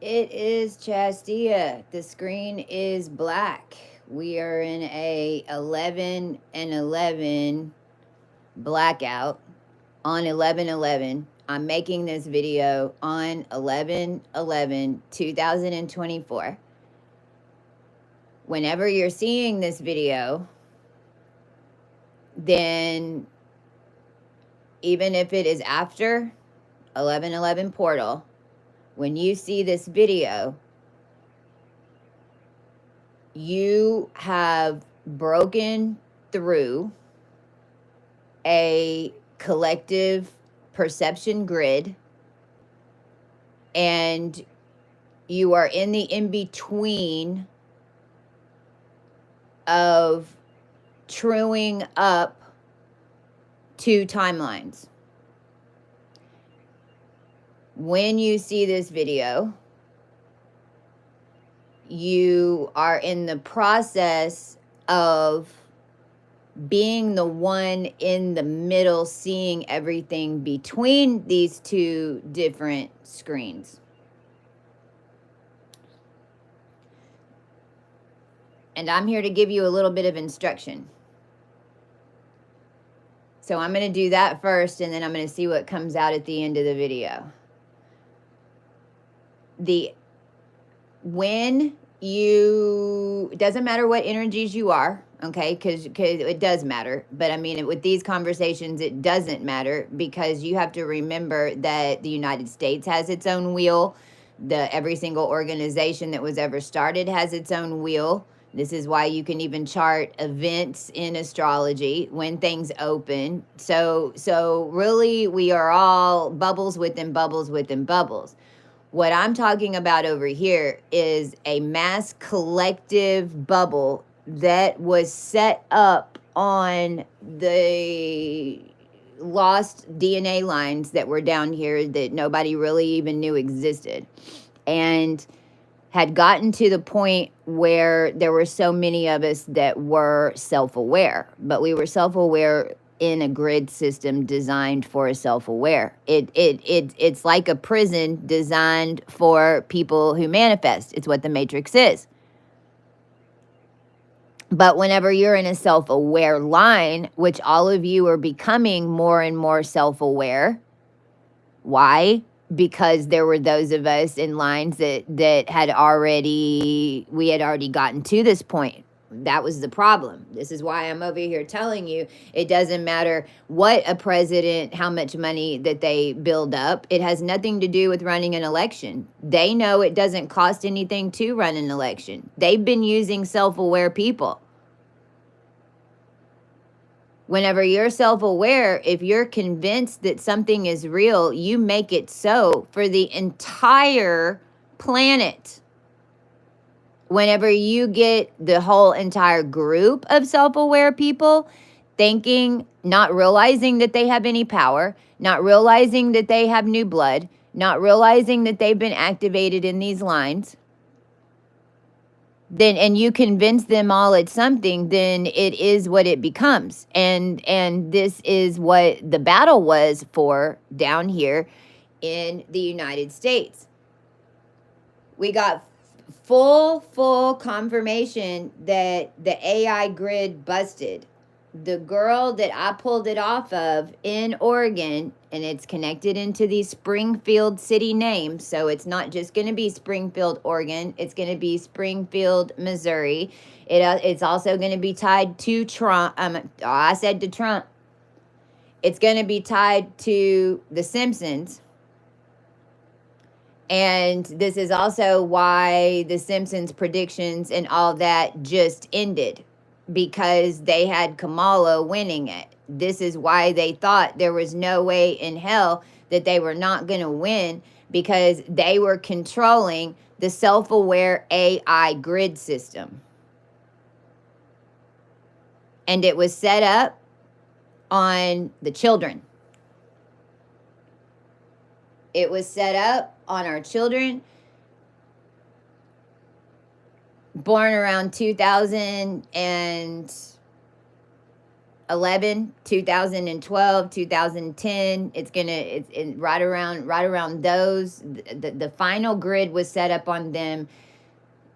It is Chastia. The screen is black. We are in a 11 and 11 blackout on 11/11. I'm making this video on 11/11/2024. Whenever you're seeing this video, then even if it is after 11/11 portal, when you see this video, you have broken through a collective perception grid, and you are in the in-between of truing up two timelines. When you see this video, you are in the process of being the one in the middle, seeing everything between these two different screens. And I'm here to give you a little bit of instruction. So I'm going to do that first, and then I'm going to see what comes out at the end of the video. When you, it doesn't matter what energies you are, okay, because it does matter, but I mean, with these conversations, it doesn't matter, because you have to remember that the United States has its own wheel. Every single organization that was ever started has its own wheel. This is why you can even chart events in astrology when things open. So really, we are all bubbles within bubbles within bubbles. What I'm talking about over here is a mass collective bubble that was set up on the lost DNA lines that were down here that nobody really even knew existed, and had gotten to the point where there were so many of us that were self-aware, but we were self-aware in a grid system designed for a self-aware. It's like a prison designed for people who manifest. It's what the Matrix is. But whenever you're in a self-aware line, which all of you are becoming more and more self-aware, why? Because there were those of us in lines that had already, we had already gotten to this point. That was the problem. This is why I'm over here telling you, it doesn't matter what a president, how much money that they build up. It has nothing to do with running an election. They know it doesn't cost anything to run an election. They've been using self-aware people. Whenever you're self-aware, if you're convinced that something is real, you make it so for the entire planet. Whenever you get the whole entire group of self-aware people thinking, not realizing that they have any power, not realizing that they have new blood, not realizing that they've been activated in these lines, then, and you convince them all it's something, then it is what it becomes. And this is what the battle was for down here in the United States. We got full confirmation that the AI grid busted. The girl that I pulled it off of in Oregon, and it's connected into these Springfield city names. So it's not just going to be Springfield, Oregon. It's going to be Springfield, Missouri. It's also going to be tied to Trump. I said to Trump. It's going to be tied to The Simpsons. And this is also why The Simpsons predictions and all that just ended, because they had Kamala winning it. This is why they thought there was no way in hell that they were not going to win, because they were controlling the self-aware AI grid system. And it was set up on the children. It was set up on our children born around 2000 and 2011, 2012, 2010. It's right around those. The final grid was set up on them.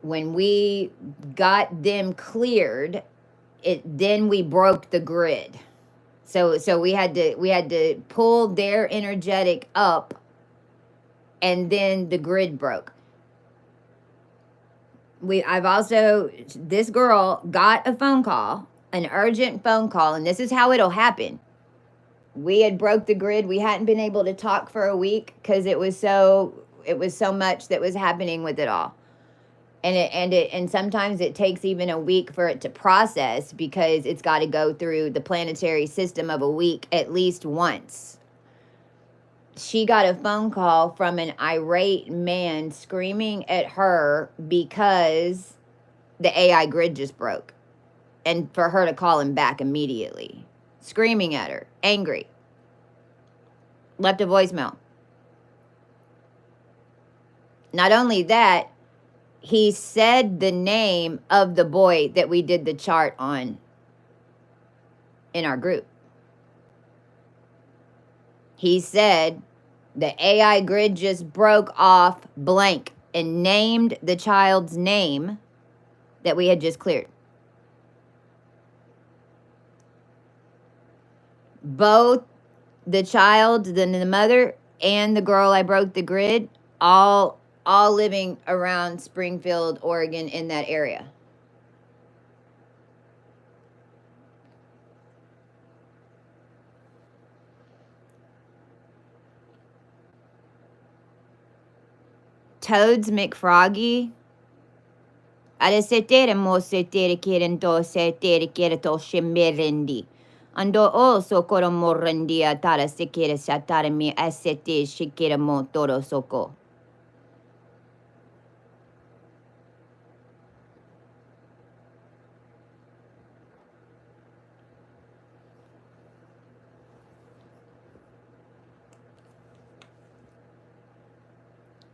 When we got them cleared, then we broke the grid. So we had to pull their energetic up, and then the grid broke. I've also, this girl got a phone call, an urgent phone call, and this is how it'll happen. We had broke the grid. We hadn't been able to talk for a week because it was so much that was happening with it all. And sometimes it takes even a week for it to process, because it's got to go through the planetary system of a week at least once. She got a phone call from an irate man screaming at her because the AI grid just broke, and for her to call him back immediately, screaming at her, angry. Left a voicemail. Not only that, he said the name of the boy that we did the chart on in our group. He said the AI grid just broke off blank and named the child's name that we had just cleared. Both the child, the mother, and the girl I broke the grid, all living around Springfield, Oregon, in that area. Toads McFroggy. Ada setere mo setere kirento setere kireto shimirindi. Ando also koromorrandia tara sekere satarami asete shikiramo toro soko.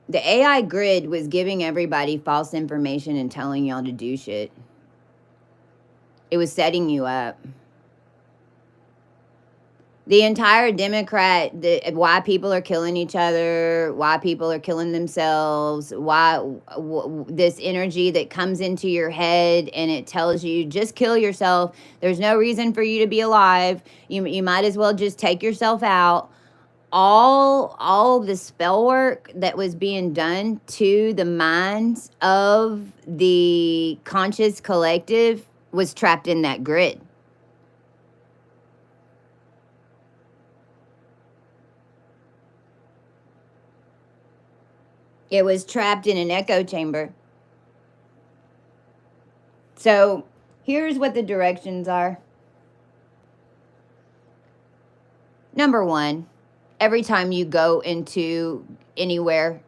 The AI grid was giving everybody false information and telling y'all to do shit. It was setting you up. The entire Democrat, why people are killing each other, why people are killing themselves, this energy that comes into your head and it tells you just kill yourself. There's no reason for you to be alive. You might as well just take yourself out. All the spell work that was being done to the minds of the conscious collective was trapped in that grid. It was trapped in an echo chamber. So here's what the directions are. Number one, every time you go into anywhere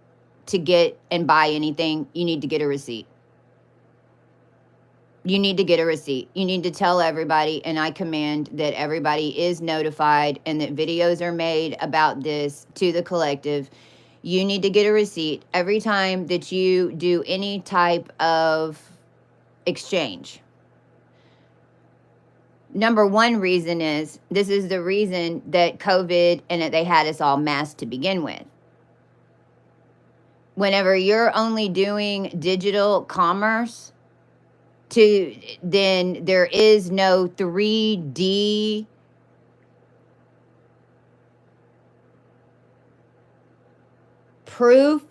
to get and buy anything, you need to get a receipt. You need to get a receipt. You need to tell everybody, and I command that everybody is notified and that videos are made about this to the collective. You need to get a receipt every time that you do any type of exchange. Number one reason is, this is the reason that COVID and that they had us all masked to begin with. Whenever you're only doing digital commerce, then there is no 3D proof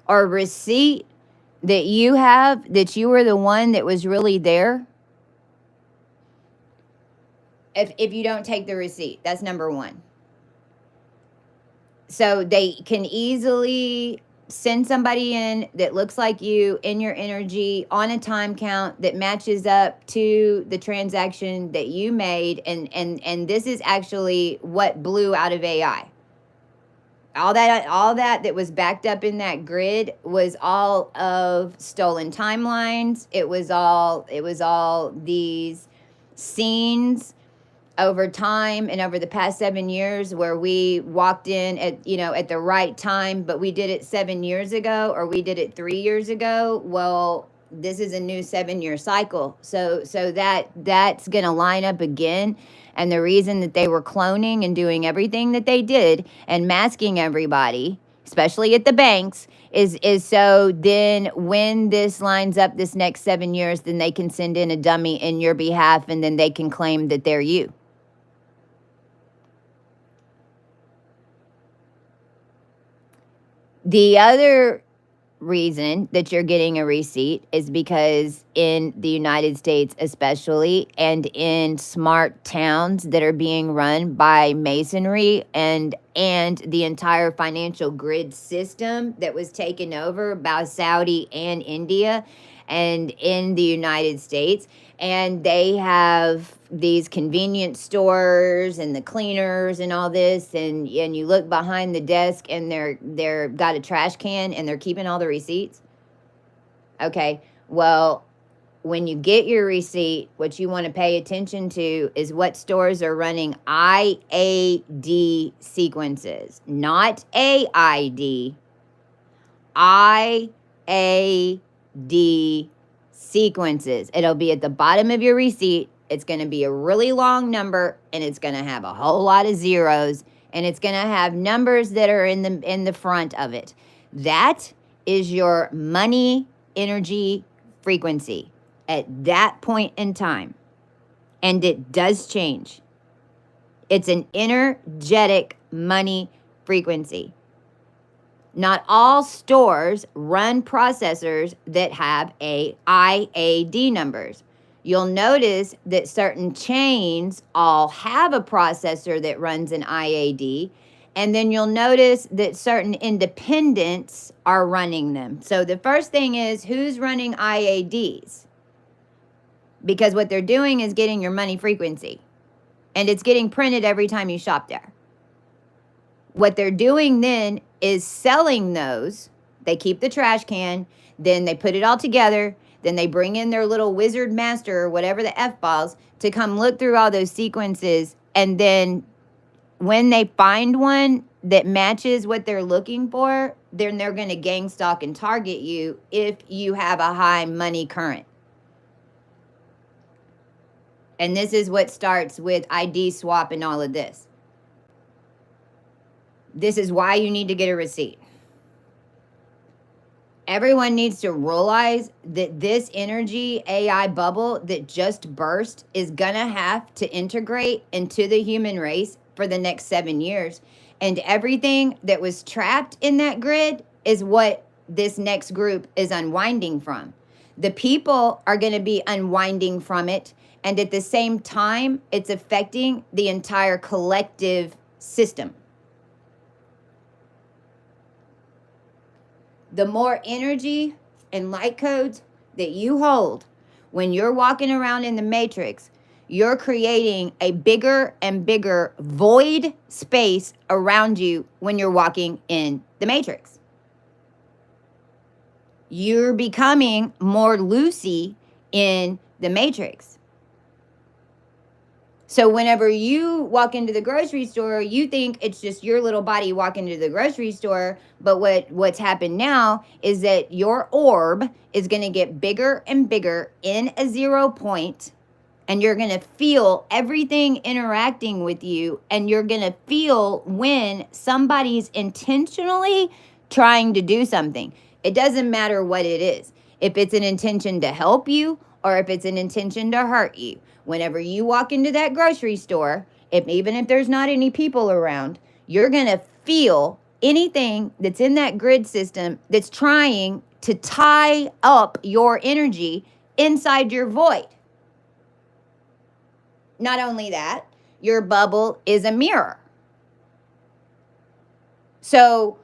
or receipt that you have that you were the one that was really there. If you don't take the receipt, that's number one. So they can easily send somebody in that looks like you in your energy on a time count that matches up to the transaction that you made, and this is actually what blew out of AI. All that was backed up in that grid was all of stolen timelines. It was all these scenes over time and over the past 7 years where we walked in at the right time, but we did it 7 years ago, or we did it 3 years ago. Well, this is a new 7-year cycle. So that's going to line up again. And the reason that they were cloning and doing everything that they did and masking everybody, especially at the banks, is so then when this lines up this next 7 years, then they can send in a dummy in your behalf, and then they can claim that they're you. The other reason that you're getting a receipt is because in the United States, especially, and in smart towns that are being run by masonry and the entire financial grid system that was taken over by Saudi and India and in the United States, and they have these convenience stores and the cleaners and all this, and you look behind the desk and they're got a trash can and they're keeping all the receipts. Okay, well, when you get your receipt, what you want to pay attention to is what stores are running IAD sequences, not AID, IAD sequences. It'll be at the bottom of your receipt. It's going to be a really long number, and it's going to have a whole lot of zeros, and it's going to have numbers that are in the front of it. That is your money energy frequency at that point in time. And it does change. It's an energetic money frequency. Not all stores run processors that have IAD numbers. You'll notice that certain chains all have a processor that runs an IAD, and then you'll notice that certain independents are running them. So the first thing is, who's running IADs? Because what they're doing is getting your money frequency, and it's getting printed every time you shop there. What they're doing then is selling those. They keep the trash can, then they put it all together, then they bring in their little wizard master or whatever the F-balls to come look through all those sequences, and then when they find one that matches what they're looking for, then they're going to gang stalk and target you if you have a high money current. And this is what starts with ID swap and all of this. This is why you need to get a receipt. Everyone needs to realize that this energy AI bubble that just burst is going to have to integrate into the human race for the next 7 years. And everything that was trapped in that grid is what this next group is unwinding from. The people are going to be unwinding from it. And at the same time, it's affecting the entire collective system. The more energy and light codes that you hold when you're walking around in the matrix, you're creating a bigger and bigger void space around you when you're walking in the matrix. You're becoming more Lucy in the matrix. So whenever you walk into the grocery store, you think it's just your little body walking into the grocery store. But what's happened now is that your orb is going to get bigger and bigger in a 0 point. And you're going to feel everything interacting with you. And you're going to feel when somebody's intentionally trying to do something. It doesn't matter what it is. If it's an intention to help you or if it's an intention to hurt you. Whenever you walk into that grocery store, even if there's not any people around, you're going to feel anything that's in that grid system that's trying to tie up your energy inside your void. Not only that, your bubble is a mirror. So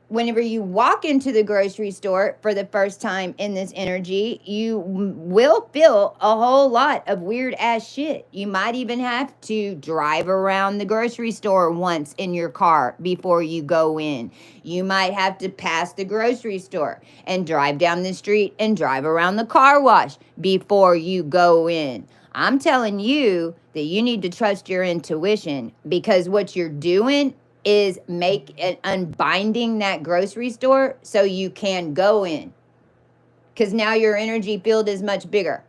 whenever you walk into the grocery store for the first time in this energy, you will feel a whole lot of weird ass shit. You might even have to drive around the grocery store once in your car before you go in. You might have to pass the grocery store and drive down the street and drive around the car wash before you go in. I'm telling you that you need to trust your intuition, because what you're doing is unbinding that grocery store so you can go in. because now your energy field is much bigger.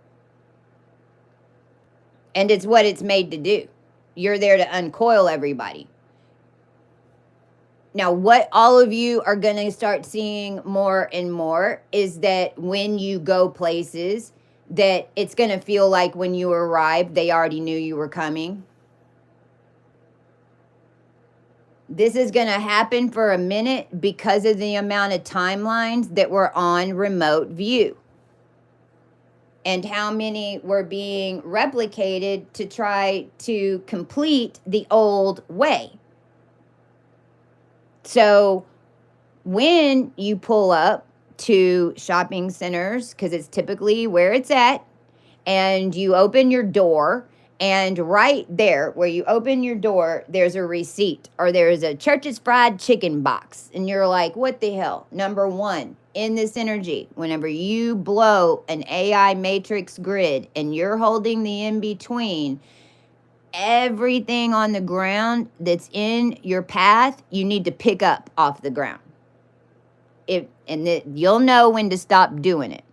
And it's what it's made to do. You're there to uncoil everybody. Now, what all of you are going to start seeing more and more is that when you go places, that it's going to feel like when you arrived, they already knew you were coming. This is going to happen for a minute because of the amount of timelines that were on remote view and how many were being replicated to try to complete the old way. So when you pull up to shopping centers, because it's typically where it's at, and you open your door, and right there where you open your door, there's a receipt or there's a Church's Fried Chicken box. And you're like, what the hell? Number one, in this energy, whenever you blow an AI matrix grid and you're holding the in-between, everything on the ground that's in your path, you need to pick up off the ground. You'll know when to stop doing it.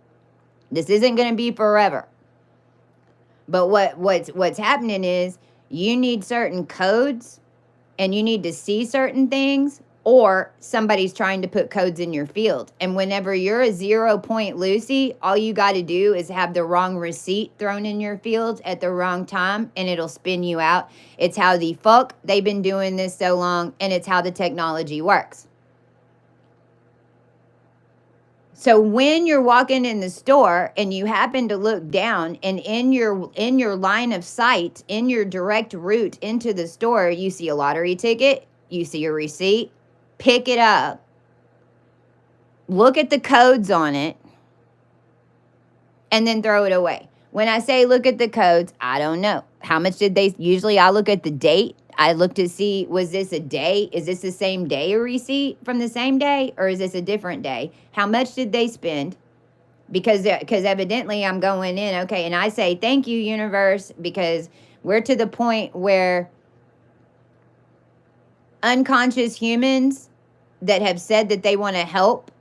This isn't going to be forever. But what's happening is you need certain codes and you need to see certain things, or somebody's trying to put codes in your field. And whenever you're a 0 point Lucy, all you got to do is have the wrong receipt thrown in your field at the wrong time and it'll spin you out. It's how the fuck they've been doing this so long, and it's how the technology works. So when you're walking in the store and you happen to look down, and in your line of sight, in your direct route into the store, you see a lottery ticket, you see a receipt, pick it up, look at the codes on it, and then throw it away. When I say look at the codes, I don't know. How much did they, usually I look at the date. I look to see, was this a day? Is this the same day a receipt from the same day? Or is this a different day? How much did they spend? Because evidently I'm going in, okay, and I say, thank you, universe, because we're to the point where unconscious humans that have said that they want to help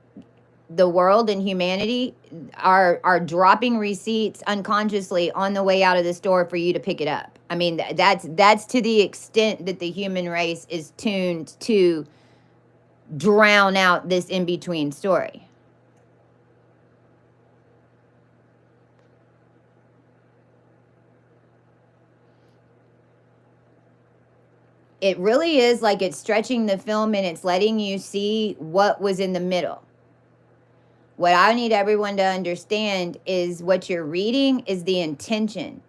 the world and humanity are dropping receipts unconsciously on the way out of the store for you to pick it up. I mean, that's to the extent that the human race is tuned to drown out this in-between story. It really is like it's stretching the film and it's letting you see what was in the middle. What I need everyone to understand is what you're reading is the intention.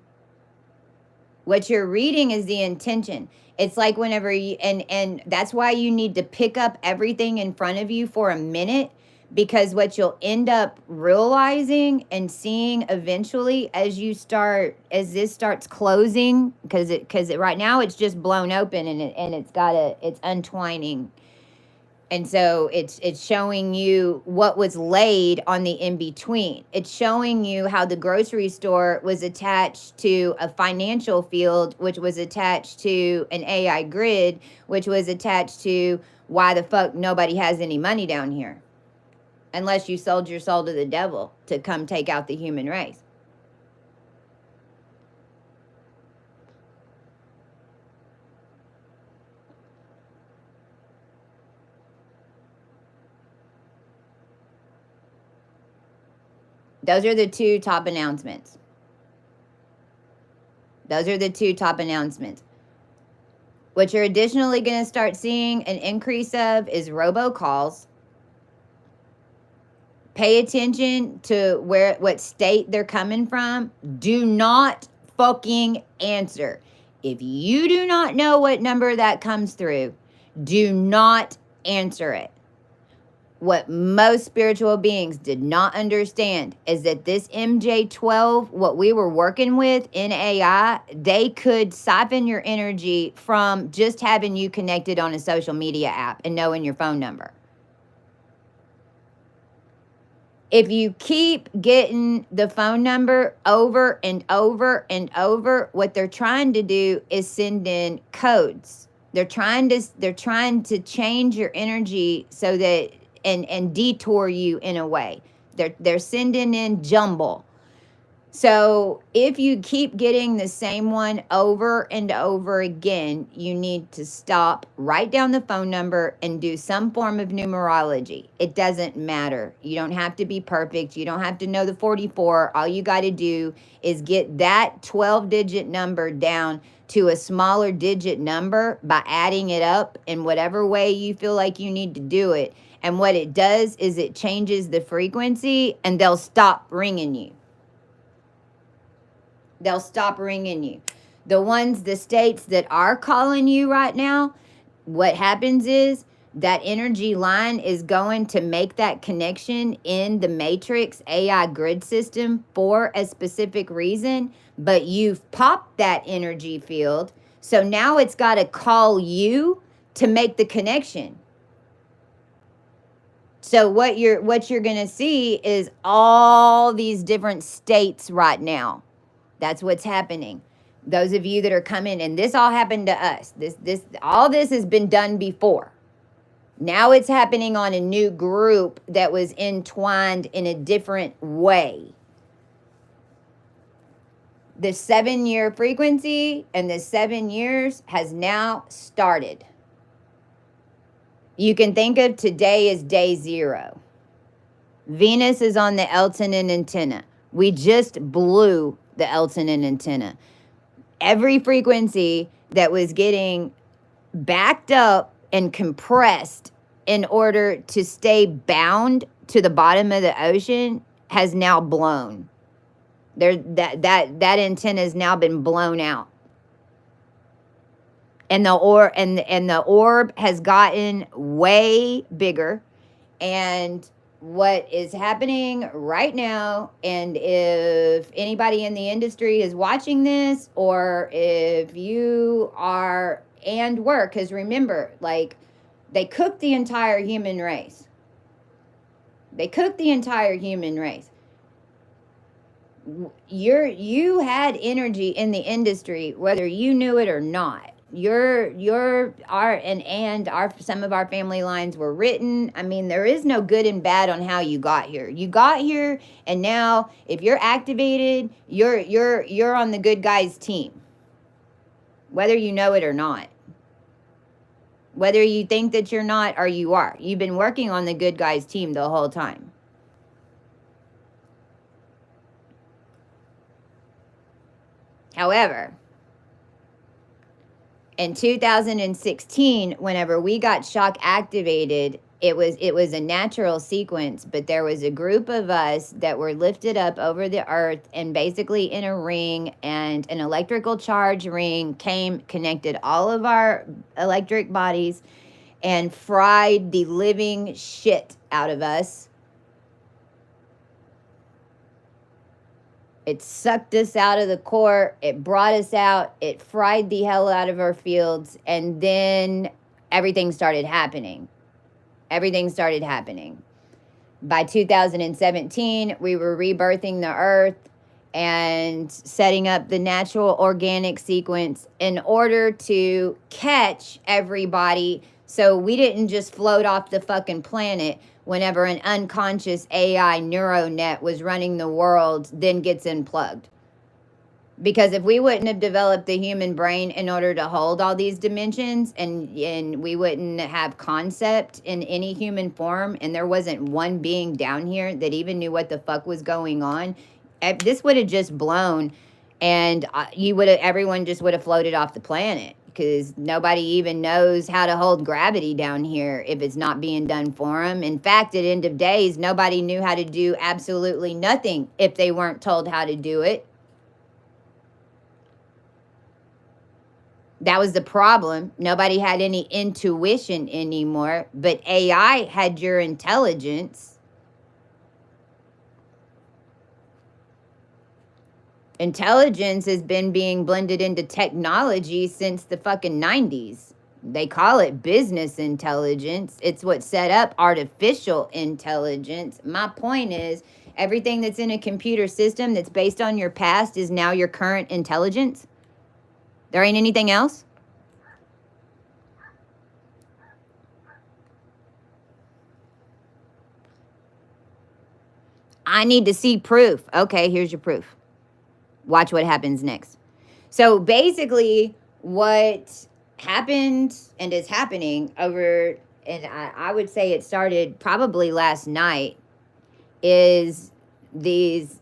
What you're reading is the intention. It's like whenever you, and that's why you need to pick up everything in front of you for a minute, because what you'll end up realizing and seeing eventually as this starts closing, because right now it's just blown open and it's untwining. And so it's showing you what was laid on the in-between. It's showing you how the grocery store was attached to a financial field, which was attached to an AI grid, which was attached to why the fuck nobody has any money down here. Unless you sold your soul to the devil to come take out the human race. Those are the two top announcements. What you're additionally going to start seeing an increase of is robocalls. Pay attention to what state they're coming from. Do not fucking answer. If you do not know what number that comes through, do not answer it. What most spiritual beings did not understand is that this MJ12, what we were working with in AI, they could siphon your energy from just having you connected on a social media app and knowing your phone number. If you keep getting the phone number over and over and over, what they're trying to do is send in codes. They're trying to change your energy so that and detour you in a way. They're sending in jumble. So if you keep getting the same one over and over again, you need to stop, write down the phone number, and do some form of numerology. It doesn't matter. You don't have to be perfect. You don't have to know the 44. All you got to do is get that 12-digit number down to a smaller digit number by adding it up in whatever way you feel like you need to do it. And what it does is it changes the frequency, and they'll stop ringing you. They'll stop ringing you. The states that are calling you right now, what happens is that energy line is going to make that connection in the matrix AI grid system for a specific reason, but you've popped that energy field. So now it's got to call you to make the connection. So what you're going to see is all these different states right now. That's what's happening. Those of you that are coming, and this all happened to us. All this has been done before. Now it's happening on a new group that was entwined in a different way. The 7-year frequency and the 7 years has now started. You can think of today as day 0. Venus is on the Eltanin antenna. We just blew the Eltanin antenna. Every frequency that was getting backed up and compressed in order to stay bound to the bottom of the ocean has now blown. That antenna has now been blown out. And the orb has gotten way bigger. And what is happening right now, and if anybody in the industry is watching this, or if you are and work, because remember, like, they cooked the entire human race. They cooked the entire human race. You had energy in the industry, whether you knew it or not. Some of our family lines were written. I mean, there is no good and bad on how you got here. You got here, and now if you're activated, you're on the good guys team, whether you know it or not. Whether you think that you're not or you are. You've been working on the good guys team the whole time. However, in 2016, whenever we got shock activated, it was a natural sequence, but there was a group of us that were lifted up over the earth and basically in a ring, and an electrical charge ring came, connected all of our electric bodies and fried the living shit out of us. It sucked us out of the core. It brought us out. It fried the hell out of our fields. And then everything started happening. Everything started happening. By 2017, we were rebirthing the earth and setting up the natural organic sequence in order to catch everybody, so we didn't just float off the fucking planet whenever an unconscious AI neural net was running the world, then gets unplugged. Because if we wouldn't have developed the human brain in order to hold all these dimensions, and we wouldn't have concept in any human form, and there wasn't one being down here that even knew what the fuck was going on, this would have just blown, and everyone just would have floated off the planet. Because nobody even knows how to hold gravity down here if it's not being done for them. In fact, at end of days, nobody knew how to do absolutely nothing if they weren't told how to do it. That was the problem. Nobody had any intuition anymore, but AI had your intelligence. Intelligence has been being blended into technology since the fucking 90s. They call it business intelligence. It's what set up artificial intelligence. My point is, everything that's in a computer system that's based on your past is now your current intelligence. There ain't anything else. I need to see proof. Okay, here's your proof. Watch what happens next. So basically, what happened and is happening over, and I would say it started probably last night, is these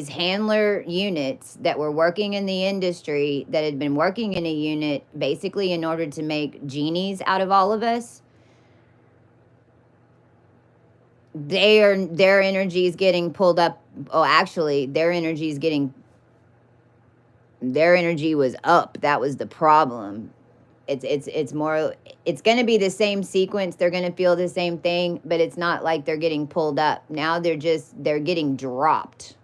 handler units that were working in the industry that had been working in a unit basically in order to make genies out of all of us. Their energy is getting pulled up. Oh, actually, their energy was up. That was the problem. It's more, it's going to be the same sequence. They're going to feel the same thing, but it's not like they're getting pulled up. Now they're getting dropped.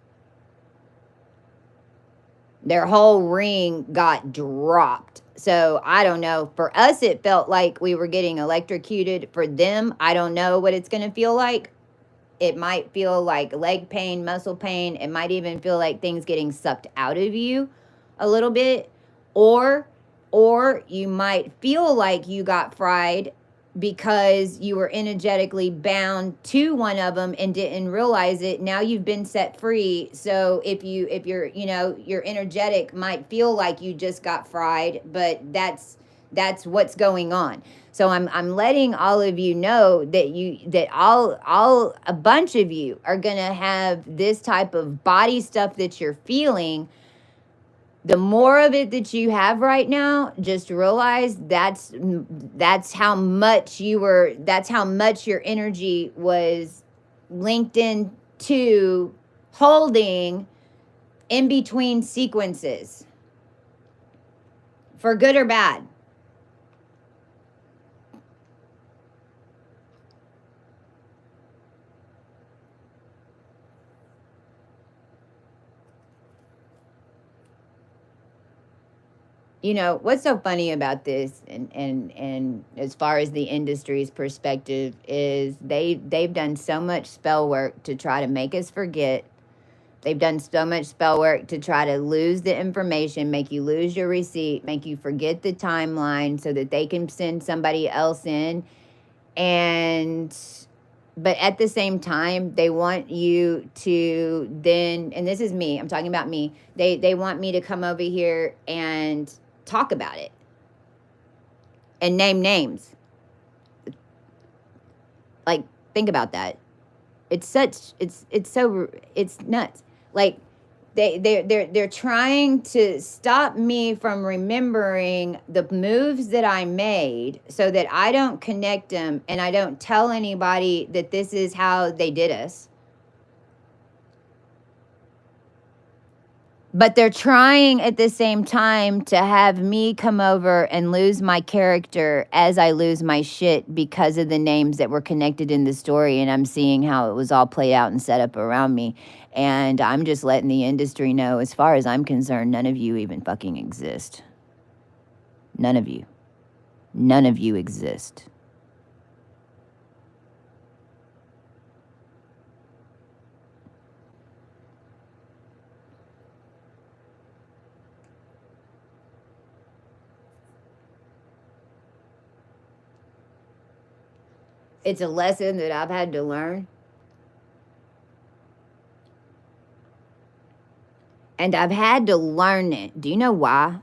Their whole ring got dropped. So I don't know. For us, it felt like we were getting electrocuted. For them, I don't know what it's going to feel like. It might feel like leg pain, muscle pain. It might even feel like things getting sucked out of you a little bit. Or you might feel like you got fried because you were energetically bound to one of them and didn't realize it. Now you've been set free. So if you're, you're energetic might feel like you just got fried, but that's what's going on. So I'm letting all of you know that a bunch of you are going to have this type of body stuff that you're feeling. The more of it that you have right now, just realize that's how much your energy was linked in to holding in between sequences, for good or bad. What's so funny about this, and as far as the industry's perspective, is they've done so much spell work to try to make us forget. They've done so much spell work to try to lose the information, make you lose your receipt, make you forget the timeline so that they can send somebody else in. But at the same time, they want you to then, and this is me, I'm talking about me, they want me to come over here and talk about it and name names. Like, think about that. It's nuts. Like, they're trying to stop me from remembering the moves that I made so that I don't connect them and I don't tell anybody that this is how they did us. But they're trying at the same time to have me come over and lose my character as I lose my shit because of the names that were connected in the story. And I'm seeing how it was all played out and set up around me. And I'm just letting the industry know, as far as I'm concerned, none of you even fucking exist. None of you. None of you exist. It's a lesson that I've had to learn. And I've had to learn it. Do you know why?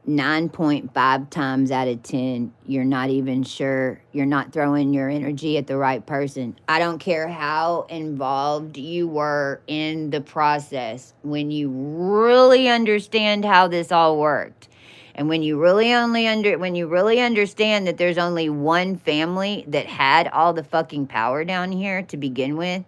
9.5 times out of 10, you're not even sure. You're not throwing your energy at the right person. I don't care how involved you were in the process. When you really understand how this all worked, and when you really understand that there's only one family that had all the fucking power down here to begin with,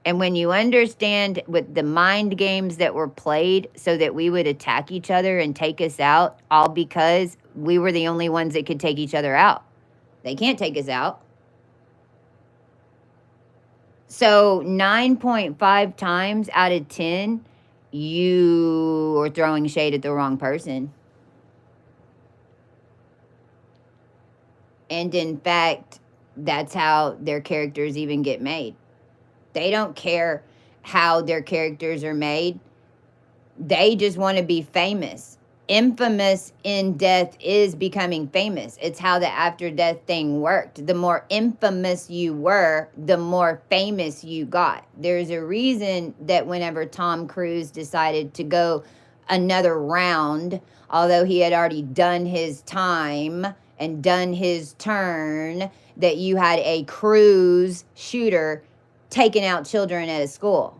and when you understand with the mind games that were played so that we would attack each other and take us out, all because we were the only ones that could take each other out. They can't take us out. So 9.5 times out of 10, you are throwing shade at the wrong person. And in fact, that's how their characters even get made. They don't care how their characters are made. They just want to be famous. infamous in death is becoming famous. It's how the after death thing worked. The more infamous you were, the more famous you got. There's a reason that whenever Tom Cruise decided to go another round, although he had already done his time and done his turn, that you had a cruise shooter taking out children at a school.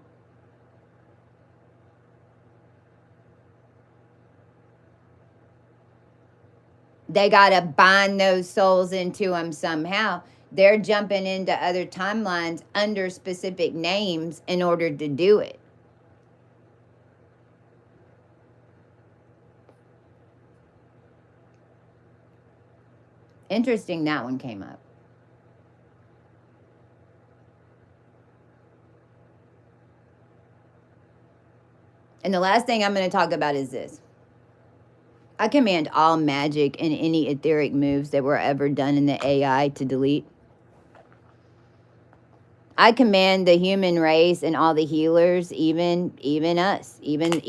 They got to bind those souls into them somehow. They're jumping into other timelines under specific names in order to do it. Interesting, that one came up. And the last thing I'm going to talk about is this. I command all magic and any etheric moves that were ever done in the AI to delete. I command the human race and all the healers, even us, even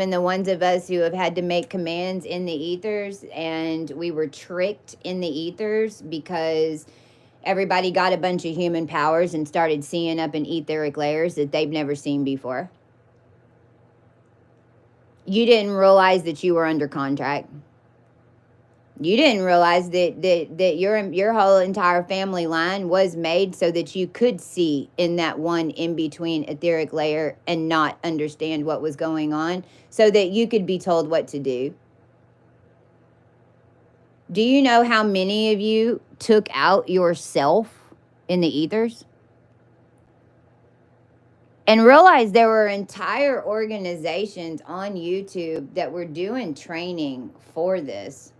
the ones of us who have had to make commands in the ethers, and we were tricked in the ethers because everybody got a bunch of human powers and started seeing up in etheric layers that they've never seen before. You didn't realize that you were under contract. You didn't realize that your whole entire family line was made so that you could see in that one in between etheric layer and not understand what was going on, so that you could be told what to do. Do you know how many of you took out yourself in the ethers? And realize there were entire organizations on YouTube that were doing training for this.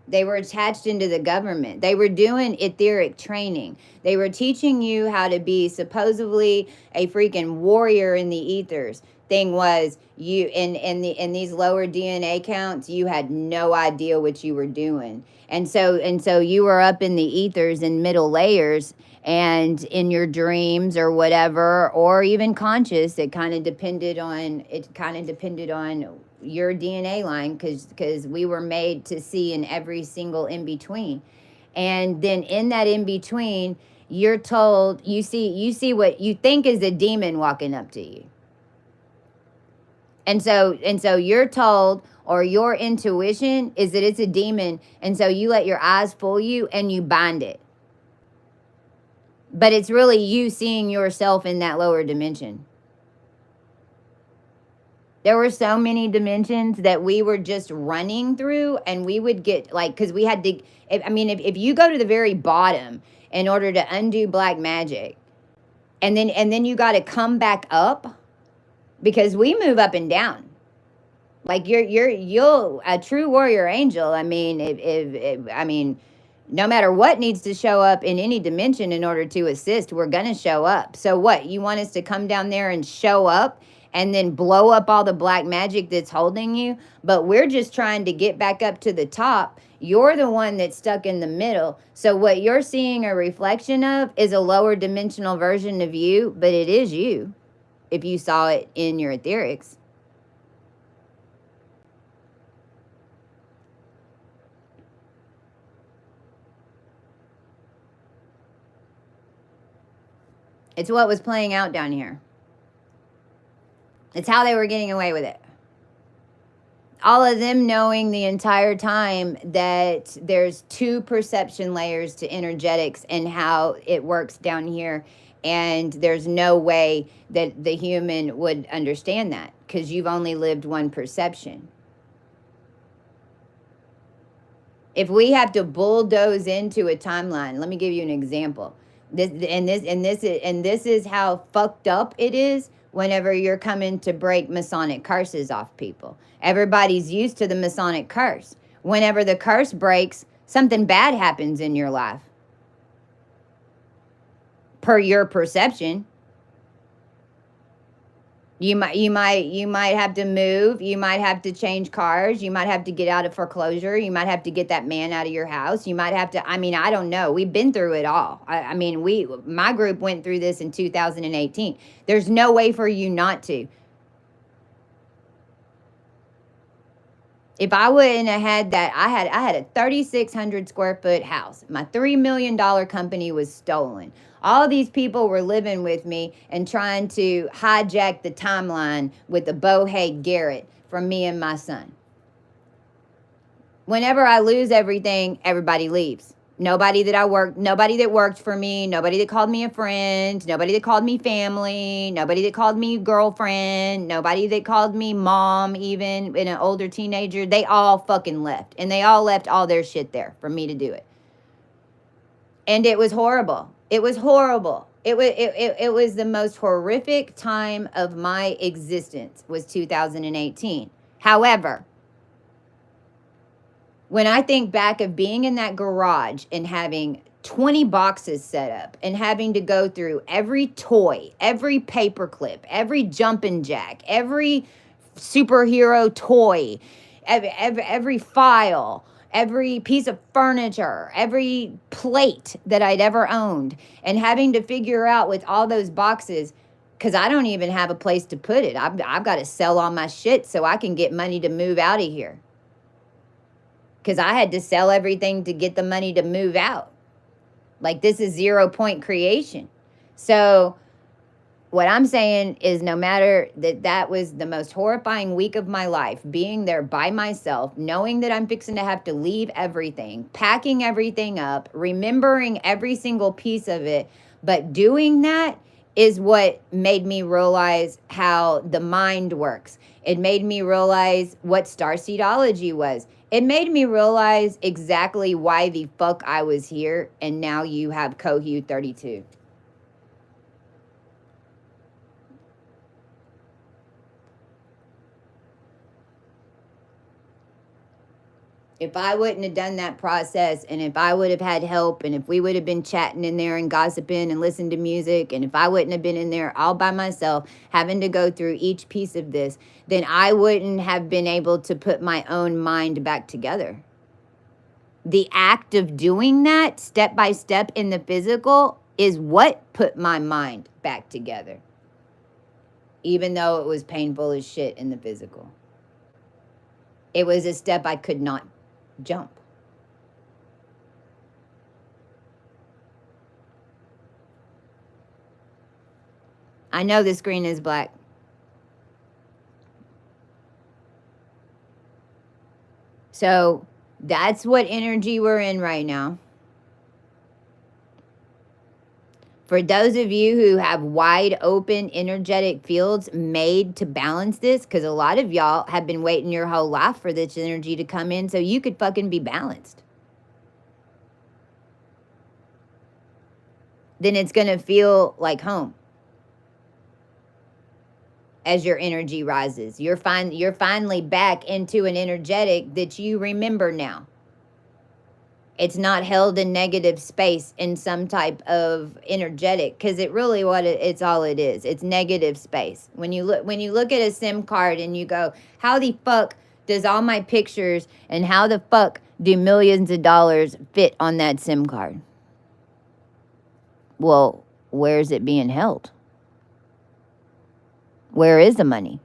They were attached into the government. They were doing etheric training. They were teaching you how to be supposedly a freaking warrior in the ethers. Thing was, you in these lower DNA counts, you had no idea what you were doing. And so you were up in the ethers in middle layers, and in your dreams or whatever, or even conscious, it kind of depended on your DNA line, because we were made to see in every single in between. And then in that in between, you're told, you see what you think is a demon walking up to you. And so you're told, or your intuition is that it's a demon, and so you let your eyes fool you and you bind it. But it's really you seeing yourself in that lower dimension. There were so many dimensions that we were just running through, and we would get because we had to, if you go to the very bottom in order to undo black magic, and then you got to come back up, because we move up and down. Like you'll a true warrior angel. No matter what needs to show up in any dimension in order to assist, we're going to show up. So what? You want us to come down there and show up and then blow up all the black magic that's holding you? But we're just trying to get back up to the top. You're the one that's stuck in the middle. So what you're seeing a reflection of is a lower dimensional version of you, but it is you if you saw it in your etherics. It's what was playing out down here. It's how they were getting away with it. All of them knowing the entire time that there's 2 perception layers to energetics and how it works down here. And there's no way that the human would understand that, because you've only lived one perception. If we have to bulldoze into a timeline, let me give you an example. This is how fucked up it is whenever you're coming to break Masonic curses off people. Everybody's used to the Masonic curse. Whenever the curse breaks, something bad happens in your life. Per your perception. You might have to move. You might have to change cars. You might have to get out of foreclosure. You might have to get that man out of your house. You might have to, I don't know. We've been through it all. My group went through this in 2018. There's no way for you not to. If I wouldn't have had that, I had a 3,600 square foot house. My $3 million company was stolen. All these people were living with me and trying to hijack the timeline with the Bohea Garrett from me and my son. Whenever I lose everything, everybody leaves. Nobody that worked for me, nobody that called me a friend, nobody that called me family, nobody that called me girlfriend, nobody that called me mom, even in an older teenager, they all fucking left. And they all left all their shit there for me to do it. And it was horrible. It was horrible. It was the most horrific time of my existence was 2018. However, when I think back of being in that garage and having 20 boxes set up and having to go through every toy, every paperclip, every jumping jack, every superhero toy, every file, every piece of furniture, every plate that I'd ever owned, and having to figure out with all those boxes, because I don't even have a place to put it. I've got to sell all my shit so I can get money to move out of here. Because I had to sell everything to get the money to move out. Like, this is 0 point creation. So what I'm saying is, no matter that was the most horrifying week of my life, being there by myself, knowing that I'm fixing to have to leave everything, packing everything up, remembering every single piece of it, but doing that is what made me realize how the mind works. It made me realize what starseedology was. It made me realize exactly why the fuck I was here, and now you have Cohu 32. If I wouldn't have done that process, and if I would have had help, and if we would have been chatting in there and gossiping and listening to music, and if I wouldn't have been in there all by myself having to go through each piece of this, then I wouldn't have been able to put my own mind back together. The act of doing that step by step in the physical is what put my mind back together, even though it was painful as shit in the physical. It was a step I could not jump. I know the screen is black. So that's what energy we're in right now. For those of you who have wide open energetic fields made to balance this, because a lot of y'all have been waiting your whole life for this energy to come in so you could fucking be balanced. Then it's going to feel like home as your energy rises. You're finally back into an energetic that you remember now. It's not held in negative space in some type of energetic, because it really it's all it is. It's negative space. When you look at a SIM card and you go, how the fuck does all my pictures and how the fuck do millions of dollars fit on that SIM card? Well, where's it being held? Where is the money?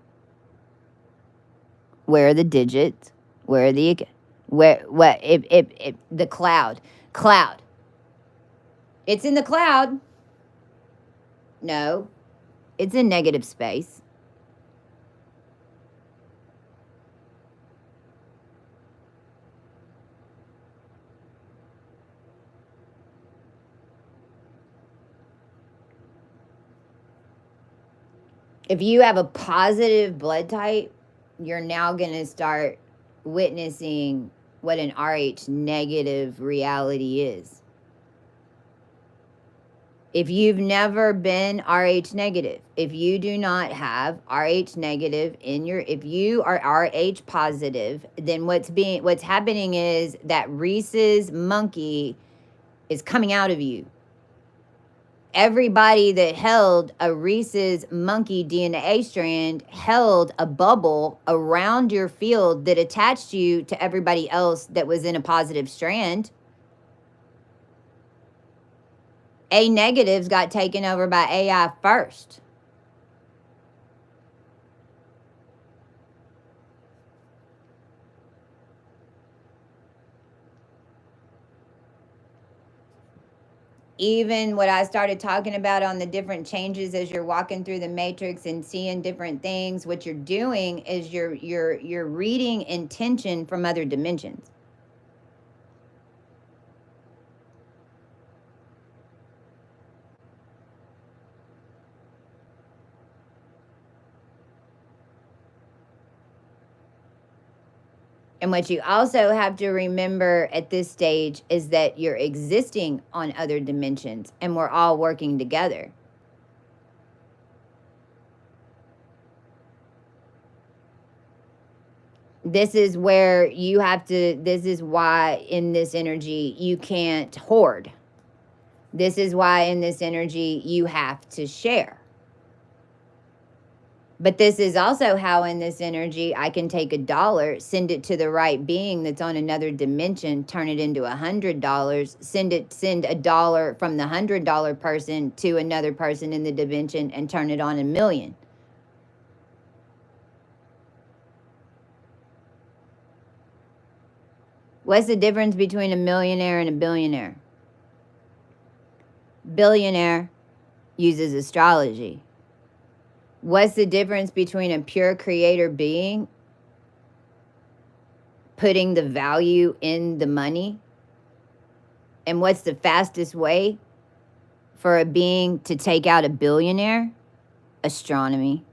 Where are the digits? Where are the what if the cloud. It's in the cloud. No, it's in negative space. If you have a positive blood type, you're now going to start witnessing what an RH negative reality is. If you've never been RH negative, if you do not have RH negative if you are RH positive, then what's happening is that Rhesus monkey is coming out of you. Everybody that held a Rhesus monkey DNA strand held a bubble around your field that attached you to everybody else that was in a positive strand. A negatives got taken over by AI first. even what I started talking about on the different changes as you're walking through the matrix and seeing different things, what you're doing is you're reading intention from other dimensions. And what you also have to remember at this stage is that you're existing on other dimensions and we're all working together. This is where you have to, this is why in this energy you can't hoard. This is why in this energy you have to share. But this is also how in this energy I can take $1, send it to the right being that's on another dimension, turn it into $100, send $1 from the $100 person to another person in the dimension and turn it on 1,000,000. What's the difference between a millionaire and a billionaire? Billionaire uses astrology. What's the difference between a pure creator being putting the value in the money? And what's the fastest way for a being to take out a billionaire? Astronomy.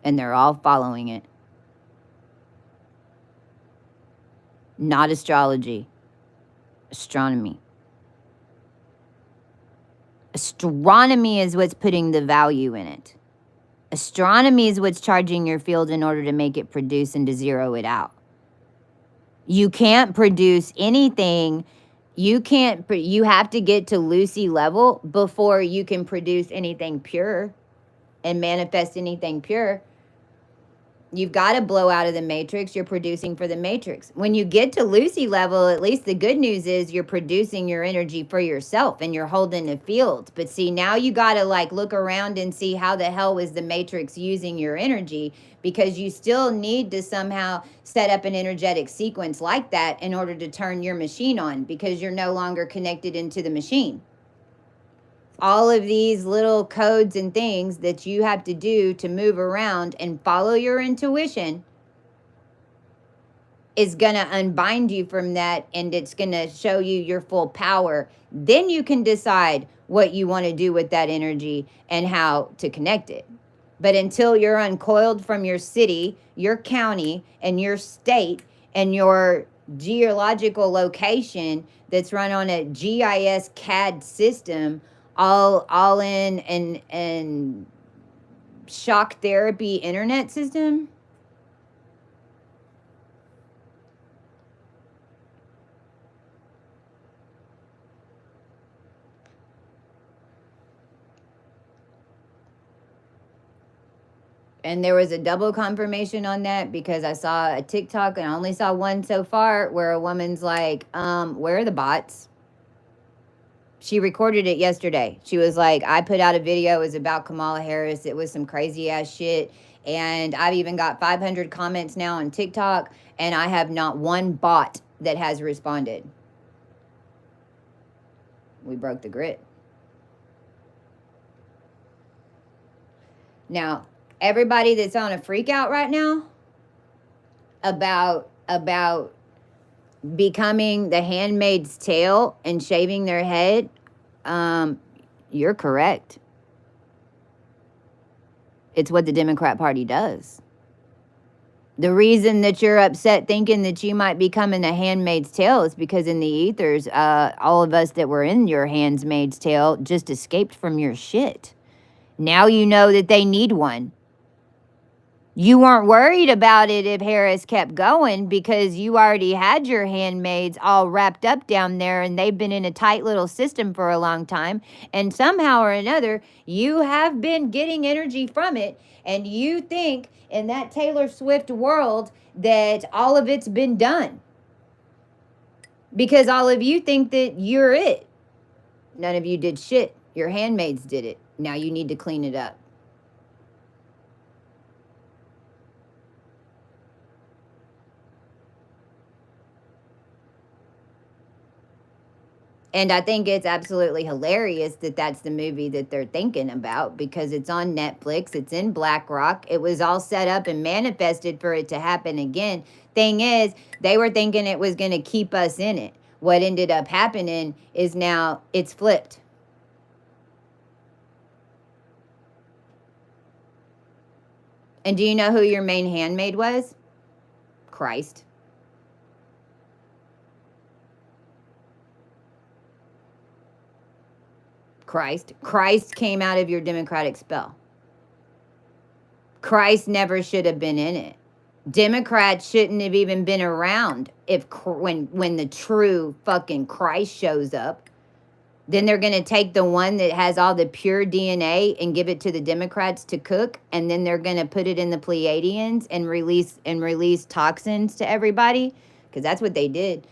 And they're all following it. Not astrology, astronomy. Astronomy is what's putting the value in it. Astronomy is what's charging your field in order to make it produce and to zero it out. You can't produce anything. You have to get to Lucy level before you can produce anything pure and manifest anything pure. You've got to blow out of the matrix. You're producing for the matrix. When you get to Lucy level, at least the good news is you're producing your energy for yourself and you're holding the field. But see, now you got to like look around and see how the hell is the matrix using your energy, because you still need to somehow set up an energetic sequence like that in order to turn your machine on, because you're no longer connected into the machine. All of these little codes and things that you have to do to move around and follow your intuition is going to unbind you from that, and it's going to show you your full power. Then you can decide what you want to do with that energy and how to connect it. But until you're uncoiled from your city, your county, and your state, and your geological location that's run on a GIS CAD system, all in and shock therapy internet system. And there was a double confirmation on that, because I saw a TikTok, and I only saw one so far, where a woman's like, where are the bots? She recorded it yesterday. She was like, I put out a video. It was about Kamala Harris. It was some crazy ass shit. And I've even got 500 comments now on TikTok, and I have not one bot that has responded. We broke the grid. Now, everybody that's on a freak out right now about becoming the Handmaid's Tale and shaving their head, you're correct. It's what the Democrat Party does. The reason that you're upset thinking that you might be coming a Handmaid's Tale is because in the ethers, all of us that were in your Handmaid's Tale just escaped from your shit. Now you know that they need one. You weren't worried about it if Harris kept going, because you already had your handmaids all wrapped up down there, and they've been in a tight little system for a long time. And somehow or another, you have been getting energy from it. And you think in that Taylor Swift world that all of it's been done, because all of you think that you're it. None of you did shit. Your handmaids did it. Now you need to clean it up. And I think it's absolutely hilarious that that's the movie that they're thinking about because it's on Netflix. It's in BlackRock. It was all set up and manifested for it to happen again. Thing is, they were thinking it was going to keep us in it. What ended up happening is now it's flipped. And do you know who your main handmaid was? Christ. Christ came out of your Democratic spell. Christ never should have been in it. Democrats shouldn't have even been around if when the true fucking Christ shows up. Then they're going to take the one that has all the pure DNA and give it to the Democrats to cook, and then they're going to put it in the Pleiadians and release toxins to everybody, because that's what they did.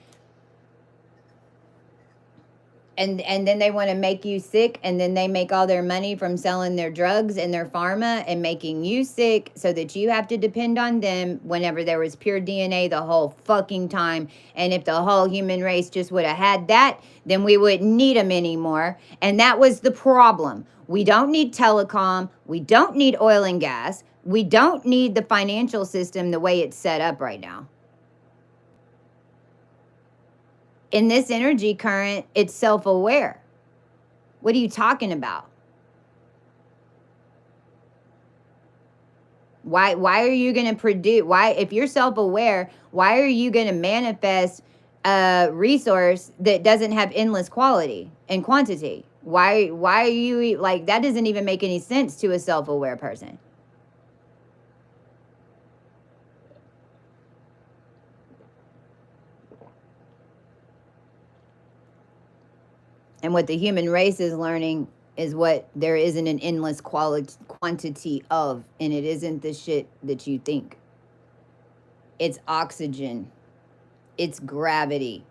And then they want to make you sick, and then they make all their money from selling their drugs and their pharma and making you sick so that you have to depend on them whenever there was pure DNA the whole fucking time. And if the whole human race just would have had that, then we wouldn't need them anymore. And that was the problem. We don't need telecom. We don't need oil and gas. We don't need the financial system the way it's set up right now. In this energy current, it's self-aware. What are you talking about? Why are you going to produce, if you're self-aware, why are you going to manifest a resource that doesn't have endless quality and quantity? Why are you, like, that doesn't even make any sense to a self-aware person. And what the human race is learning is what there isn't an endless quantity of, and it isn't the shit that you think. It's oxygen. It's gravity.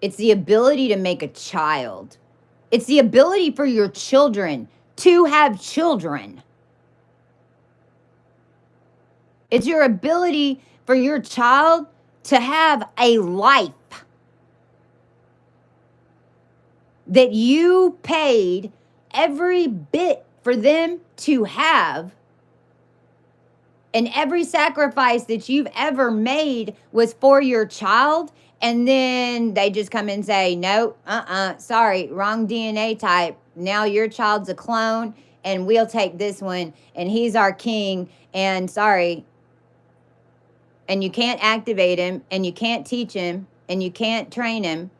It's the ability to make a child. It's the ability for your children to have children. It's your ability for your child to have a life that you paid every bit for them to have, and every sacrifice that you've ever made was for your child, and then they just come and say, no, sorry, wrong DNA type. Now your child's a clone, and we'll take this one, and he's our king, and sorry. And you can't activate him, and you can't teach him, and you can't train him.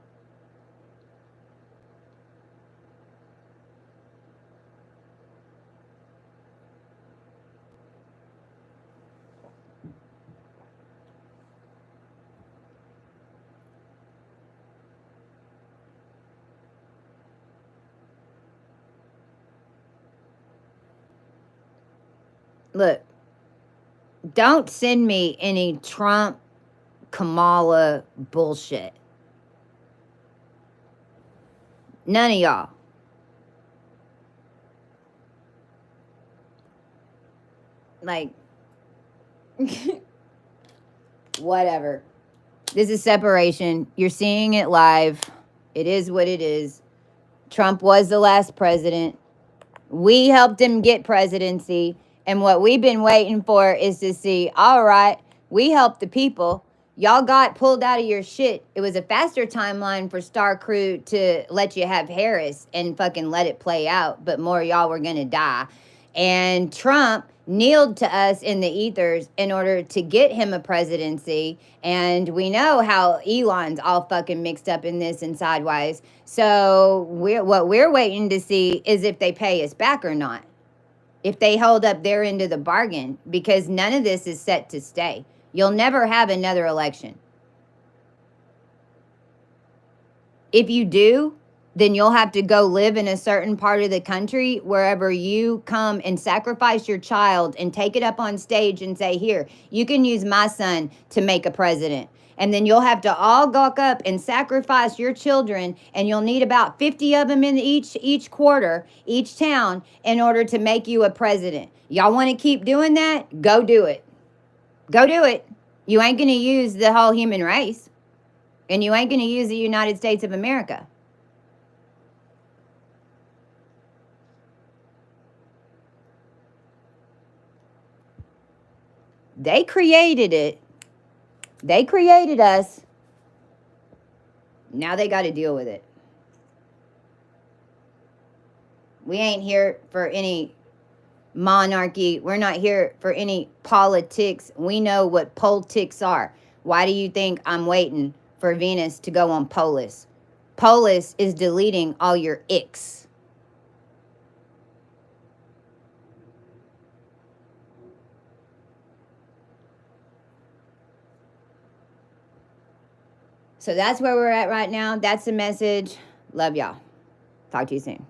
Look, don't send me any Trump, Kamala bullshit. None of y'all. Like, whatever. This is separation. You're seeing it live. It is what it is. Trump was the last president. We helped him get presidency. And what we've been waiting for is to see, all right, we helped the people. Y'all got pulled out of your shit. It was a faster timeline for Star Crew to let you have Harris and fucking let it play out. But more y'all were going to die. And Trump kneeled to us in the ethers in order to get him a presidency. And we know how Elon's all fucking mixed up in this and sidewise. So what we're waiting to see is if they pay us back or not. If they hold up their end of the bargain, because none of this is set to stay. You'll never have another election. If you do, then you'll have to go live in a certain part of the country wherever you come and sacrifice your child and take it up on stage and say, here, you can use my son to make a president. And then you'll have to all gawk up and sacrifice your children, and you'll need about 50 of them in each quarter, each town, in order to make you a president. Y'all want to keep doing that? Go do it. Go do it. You ain't going to use the whole human race, and you ain't going to use the United States of America. They created it. They created us. Now they got to deal with it. We ain't here for any monarchy. We're not here for any politics. We know what politics are. Why do you think I'm waiting for Venus to go on Polis? Polis is deleting all your icks. So that's where we're at right now. That's the message. Love y'all. Talk to you soon.